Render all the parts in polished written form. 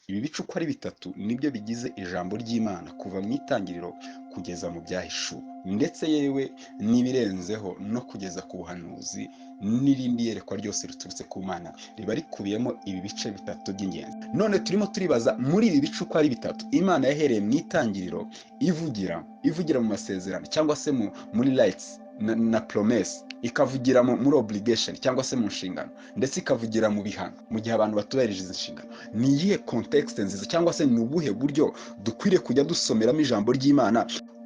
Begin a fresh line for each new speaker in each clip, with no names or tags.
Ibi bice uko ari bitatu nibyo bigize ijambo ry'Imana kuva mu itangiriro kugeza mu byahishuwe, ndetse yewe n'ibirenzeho no kugeza ku buhanuzi n'irindi yerekwa ryose riturutse ku Mana riba rikubiyemo ibi bice bitatu by'ingenzi. None turimo turibaza muri ibi bice uko ari bitatu Imana yahereye mu itangiriro ivugira mu masezerano cyangwa se muri rights na promesse, ikavugira muri obligation cyangwa se mu nshingano, ndetse ikavugira mu bihano mu gihe abantu batubahirije izi nshingano. Ni iyihe context nziza cyangwa se ni ubuhe buryo dukwiriye kujya dusomeramo ijambo ry'Imana,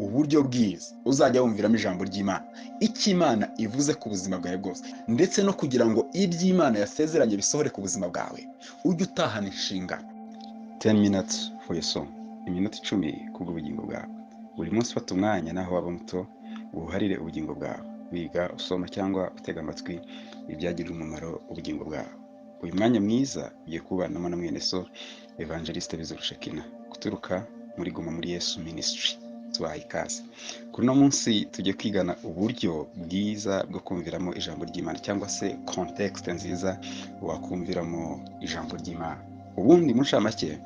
uburyo bwiza uzajya wumviramo ijambo ry'Imana, icyo Imana ivuze ku buzima bwawe bwose, ndetse no kugira ngo iby'Imana yasezeranye bisohore ku buzima bwawe ujye utahana inshingano. 10 minutes for your soul, iminota 10 kubw'ubugingo bwawe. Buri munsi fata umwanya naho waba muto ubuharire ubugingo bwawe, wiga usoma cyangwa utega amatwi ibyagirira umumaro ubugingo bwawe. Uyu mwanya mwiza ugiye kubanamo na mwene so Evangeliste Bizuru Shekina guturuka muri Guma muri Yesu Ministry. Tubaha ikaze. Kuri uno munsi tugiye kwigana uburyo bwiza bwo kumviramo ijambo ry'Imana cyangwa se context nziza wakumviramo ijambo ry'Imana. Ubundi mu ncamake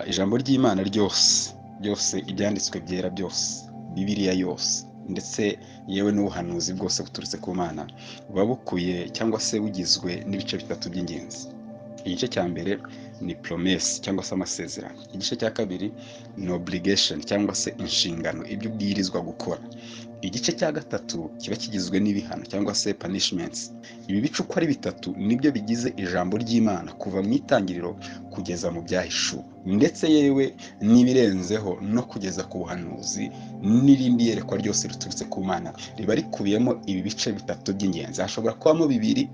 ijambo ry'Imana ryose ibyanditswe byera byose, Bibiliya yose, ndetse yewe n'ubuhanuzi bwose buturutse ku Mana buba bukuye cyangwa se bugizwe n'ibice bitatu by'ingenzi. Igice cya mbere ni promesse cyangwa se amasezerano. Igice cya kabiri ni obligation cyangwa se inshingano, ibyo ubwirizwa gukora. Igice cya gatatu kiba kigizwe n'ibihano cyangwa se punishments. Ibi bice uko ari bitatu nibyo bigize ijambo ry'Imana kuva mu itangiriro kugeza mu byahishuwe, ndetse yewe n'ibirenzeho no kugeza ku buhanuzi n'irindi yerekwa ryose riturutse ku Mana riba rikubiyemo ibi bice bitatu by'ingenzi. Hashobora kubamo bibiri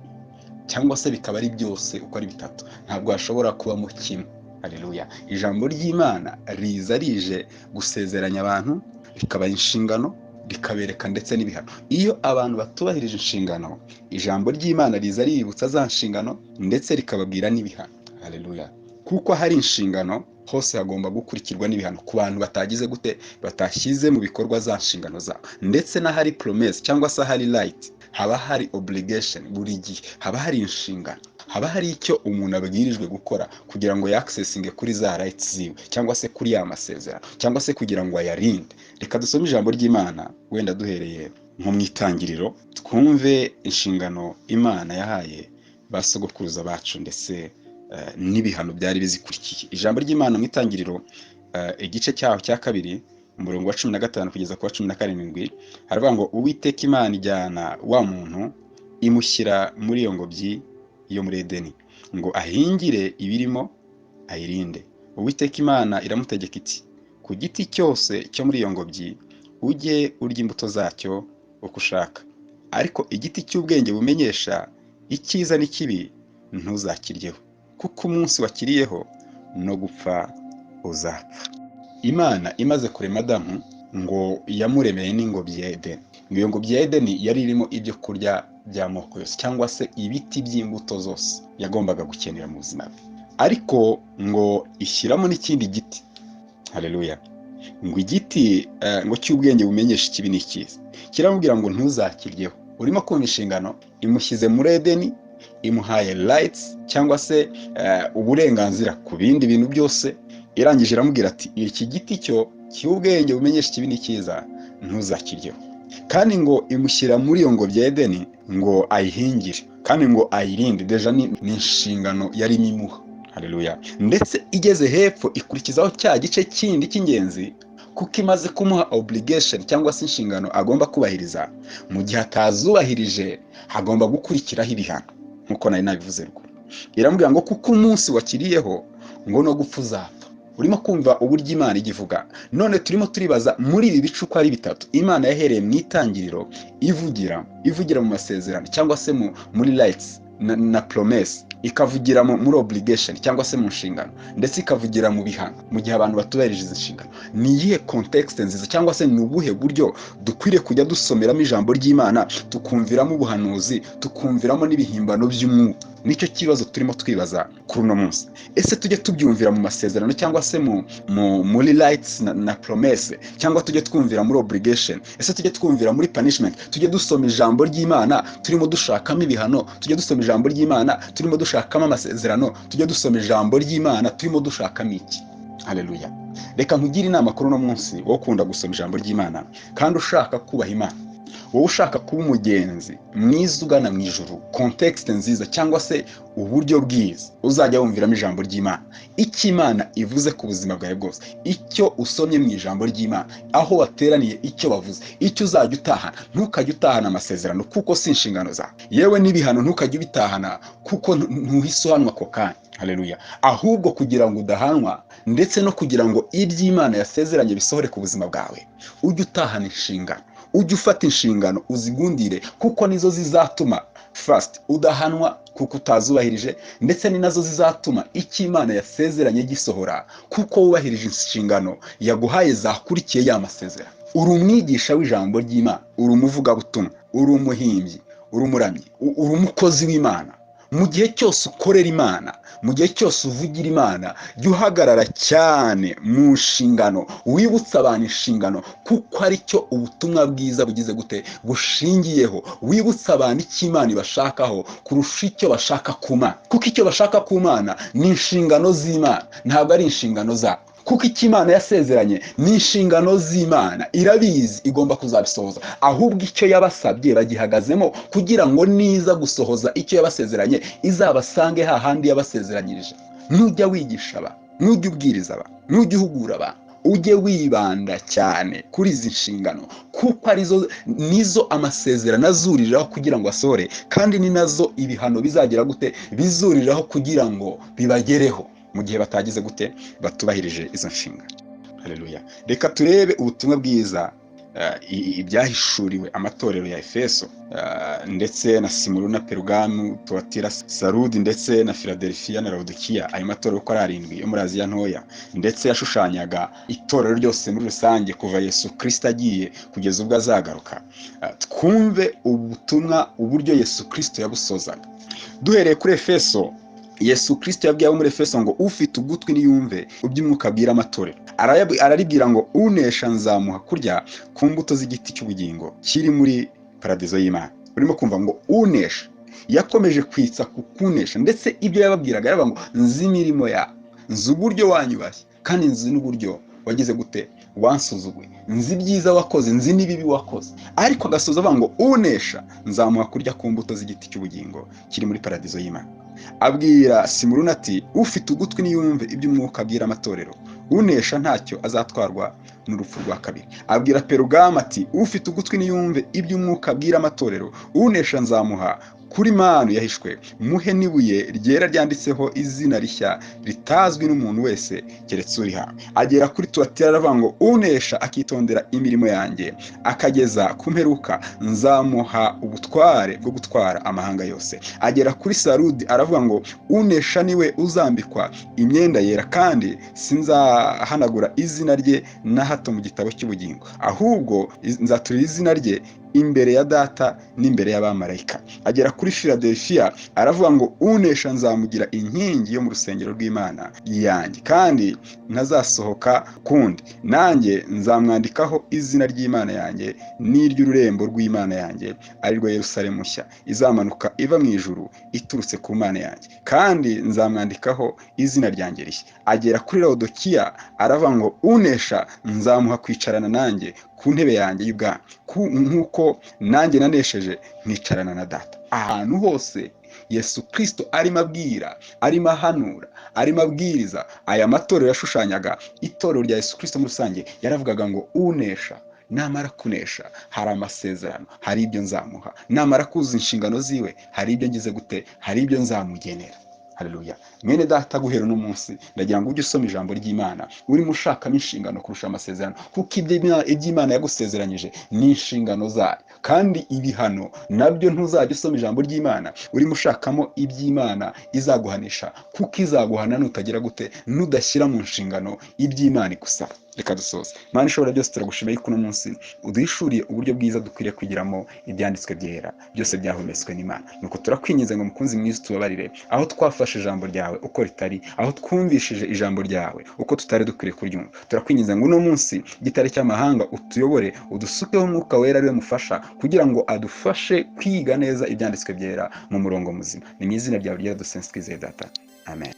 cyangwa se bikaba ari byose uko ari bitatu, ntabwo hashobora kubamo kimwe. Haleluya. Ijambo ry'Imana riza rije gusezeranya abantu, rikaba inshingano, rikabereka ndetse n'ibihano. Iyo abantu batubahirije inshingano, ijambo ry'Imana riza ributsa za nshingano ndetse rikababwira n'ibihano. Haleluya. Kuko hari inshingano hose hagomba gukurikirwa n'ibihano ku bantu batagize gute, batashyize mu bikorwa za nshingano zabo. Ndetse n'ahari promesse cyangwa se ahari right, haba hari obligation. Buri gihe haba hari inshingano, haba hari icyo umuntu abwirijwe gukora kugira ngo yaccessinge kuri za rights ziwe cyangwa se kuri ya masezerano cyangwa se kugira ngo ayarinde. Reka dusome ijambo ry'Imana wenda duhereye nko mu itangiriro, twumve inshingano Imana yahaye basogokuruza bacu ndetse n'ibihano byari bizikurikiye. Ijambo ry'Imana mu itangiriro igice cyaho cya kabiri umurongo wa 15 kugeza ku wa 17 haravuga ngo Uwiteka Imana ijyana wa muntu imushyira muri iyo ngobyi yo muri Edeni ngo ahingire ibirimo ayirinde. Uwiteka Imana iramutegeka iti, ku giti cyose cyo muri iyo ngobyi ujye urya imbuto zacyo uko ushaka, ariko igiti cy'ubwenge bumenyesha icyiza n'ikibi ntuzakiryeho, kuko umunsi wakiriyeho no gupfa uzapfa. Imana imaze kurema Adamu ngo yamuremeye n'ingobyi ya Edeni. Iyo ngobyi ya Edeni yari irimo ibyo kurya by'amoko yose cyangwa se ibiti by'imbuto zose yagombaga gukenera mu buzima bwe, ariko ngo ishyiramo n'ikindi giti. Haleluya. Ngo igiti ngo cy'ubwenge bumenyesha ikibi n'icyiza, kiramubwira ngo ntuzakiryeho. Urimo kumva inshingano imushyize muri Edeni, imuhaye rights cyangwa se uburenganzira ku bindi bintu byose, irangije iramubwira ati iki giti cyo cy'ubwenge bumenyesha ikibi n'icyiza ntuzakiryeho. Kandi ngo imushyira muri iyo ngobyi ya Edeni ngo ayihingire kandi ngo ayirinde. Deja ni inshingano yari imuha. Haleluya. Ndetse igeze hepfo ikurikizaho cya gice kindi cy'ingenzi, kuko imaze kumuha obligation cyangwa se inshingano agomba kubahiriza. Mu gihe atazubahirije hagomba gukurikiraho ibihano nkuko nari nabivuze ruguru. Iramubwira ngo kuko umunsi wakiriyeho ngo no gupfa uzapfa. Urimo kumva uburyo Imana igivuga. None turimo turibaza muri ibi bice uko ari bitatu Imana yahereye mu itangiriro ivugira mu masezerano cyangwa se muri rights na promesse, ikavugira muri obligation cyangwa se mu nshingano, ndetse ikavugira mu bihano mu gihe abantu batubahirije izi nshingano. Ni iyihe context nziza cyangwa se ni ubuhe buryo dukwiriye kujya dusomeramo ijambo ry'Imana, tukumviramo ubuhanuzi, tukumviramo n'ibihimbano by'umwuka nicyo kibazo turimo twibaza kuri uno munsi. Ese tujye tubyumvira mu masezerano cyangwa se muri rights na promesse, cyangwa tujye twumvira muri obligation? Ese tujye twumvira muri punishment? Tujye dusoma ijambo ry'Imana turimo dushakamo ibihano? Tujye dusoma ijambo ry'Imana turimo dushakamo amasezerano? Tujye dusoma ijambo ry'Imana turimo dushakamo iki? Haleluya. Reka nkugire inama kuri uno munsi wo kunda gusoma ijambo ry'Imana kandi ushaka kubaha Imana, wowe ushaka kuba umugenzi mwiza ugana mu ijuru, context nziza cyangwa se uburyo bwiza uzajya wumviramo ijambo ry'Imana, icyo Imana ivuze ku buzima bwawe bwose, icyo usomye mu ijambo ry'Imana, aho wateraniye icyo bavuze, icyo uzajya utahana. Ntukajye utahana amasezerano kuko si inshingano zawe, yewe n'ibihano ntukajye ubitahana kuko ntuhise uhanwa ako kanya. Haleluya. Ahubwo kugira ngo udahanwa ndetse no kugira ngo iby'Imana yasezeranye bisohore ku buzima bwawe, ujye utahana inshingano, ujye ufata inshingano uzigundire, kuko nizo zizatuma first udahanwa kuko utazubahirije, ndetse ni nazo zizatuma icyo Imana yasezeranye gisohora kuko wubahirije inshingano yaguhaye zakurikiye ya masezerano. Uri umwigisha w'ijambo ry'Imana, uri umuvugabutumwa, uri umuhimbyi, uri umuramyi, uri umukozi w'Imana. Mu gihe cyose ukorera Imana, mu gihe cyose uvugira Imana, jya uhagarara cyane mu nshingano, wibutsa abantu inshingano kuko ari cyo ubutumwa bwiza bugize gute bushingiyeho. Wibutsa abantu icyo Imana ibashakaho kurusha icyo bashaka ku Mana, kuko icyo bashaka ku Mana ni inshingano z'Imana, ntabwo ari inshingano zabo. Kuko icyo Imana yasezeranye ni inshingano z'Imana, irabizi igomba kuzabisohoza, ahubwo icyo yabasabye bagihagazemo kugira ngo niza gusohoza icyo yabasezeranye izabasange hahandi yabasezeranyirije. Nujya wigisha abantu, nujya ubwiriza abantu, nujya uhugura abantu, ujye wibanda cyane kuri izi nshingano kuko nizo amasezerano azuriraho kugira ngo asohore, kandi ni nazo ibihano bizagira gute bizuriraho kugira ngo bibagereho mu gihe batagize gute batubahirije izo nshingano. Haleluya. Reka turebe ubutumwa bwiza ibyahishuriwe amatorero ya Efeso ndetse na Simuruna, Perugamu, Tuatira, Sarudi ndetse na Philadelphia na Laodikia. Ayo matorero uko ari 7 yo muri Aziya ntoya, ndetse yashushanyaga itorero ryose muri rusange kuva Yesu Kristo agiye kugeza ubwo azagaruka. Twumve ubutumwa uburyo Yesu Kristo yabusozaga. Duhereye kuri Efeso, Yesu Kristo yabwiye abo muri Efeso ngo ufite ugutwi niyumve iby'umwuka abwira amatorero. Araribwira ngo unesha nzamuha kurya ku mbuto z'igiti cy'ubugingo kiri muri paradizo y'Imana. Urimo kumva ngo unesha, yakomeje kwitsa ku kunesha, ndetse ibyo yababwiraga yaravuga ngo nzi imirimo yawe, nzi uburyo wanyubashye, kandi nzi n'uburyo wagize gute wansuzuguye, nzi ibyiza wakoze, nzi n'ibibi wakoze. Ariko agasoza avuga ngo unesha nzamuha kurya ku mbuto z'igiti cy'ubugingo kiri muri paradizo y'Imana. Abwira Simuruna ati ufite ugutwi niyumve iby'umwuka abwira amatorero, unesha ntacyo azatwarwa n'urupfu rwa kabiri. Abwira Perugamu ati ufite ugutwi niyumve iby'umwuka abwira amatorero, unesha nzamuha kuri manu yahishwe muhe n'ibuye ryera ryanditseho izina rishya ritazwi n'umuntu wese keretse uri hawe. Agera kuri Tuatira aravuga ngo unesha akitondera imirimo yanjye akageza ku mperuka nzamuha ubutware bwo gutwara amahanga yose. Agera kuri Sarudi aravuga ngo unesha niwe uzambikwa imyenda yera, kandi sinzahanagura izina rye na hato mu gitabo cy'ubugingo, ahubwo nzaturira izina rye imbere ya Data n'imbere y'abamarayika. Agera kuri Philadelphia aravuga ngo unesha nzamugira inkingi yo mu rusengero rw'Imana yanjye, kandi ntazasohoka kundi, nanjye nzamwandikaho izina ry'Imana yanjye n'iry'ururembo rw'Imana yanjye, ari rwo Yerusalemu nshya izamanuka iva mu ijuru iturutse ku Mana yanjye, kandi nzamwandikaho izina ryanjye rishya. Agera kuri Laodikia aravuga ngo unesha nzamuha kwicarana nanjye ku ntebe yanjye y'ubwami, nk'uko nanjye nanesheje nkicarana na Data. Ahantu hose Yesu Kristo arimo abwira, arimo ahanura, arimo abwiriza aya matorero yashushanyaga itorero rya Yesu Kristo muri rusange, yaravugaga ngo unesha namara kunesha hari amasezerano, hari ibyo nzamuha, namara kuzuza inshingano ziwe hari ibyo ngize gute, hari ibyo nzamugenera. Haleluya. Mwene data, guhera uno munsi ndagira ngo ujye usoma ijambo ry'Imana urimo ushakamo inshingano kurusha amasezerano, kuko iby'Imana yagusezeranyije ni inshingano zayo, kandi ibihano nabyo ntuzajya usoma ijambo ry'Imana urimo ushakamo iby'Imana izaguhanisha, kuko izaguhana nutagira gute nudashyira mu nshingano iby'Imana igusaba. reka dusoze. Mana ishobora byose, turagushimiye yuko uno munsi uduhishuriye uburyo bwiza dukwiriye kwigiramo ibyanditswe byera byose byahumetswe n'Imana. Nuko turakwinginze ngo mukunzi mwiza utubabarire aho twafashe ijambo ryawe uko ritari, aho twumvishije ijambo ryawe uko tutari dukwiriye kuryumva. Turakwinginze ngo uno munsi gitare cy'amahanga utuyobore, udusukeho umwuka wera ariwe mufasha, kugira ngo adufashe kwiga neza ibyanditswe byera mu murongo muzima. Ni mu izina ryawe ryera dusenze twizeye data, amen.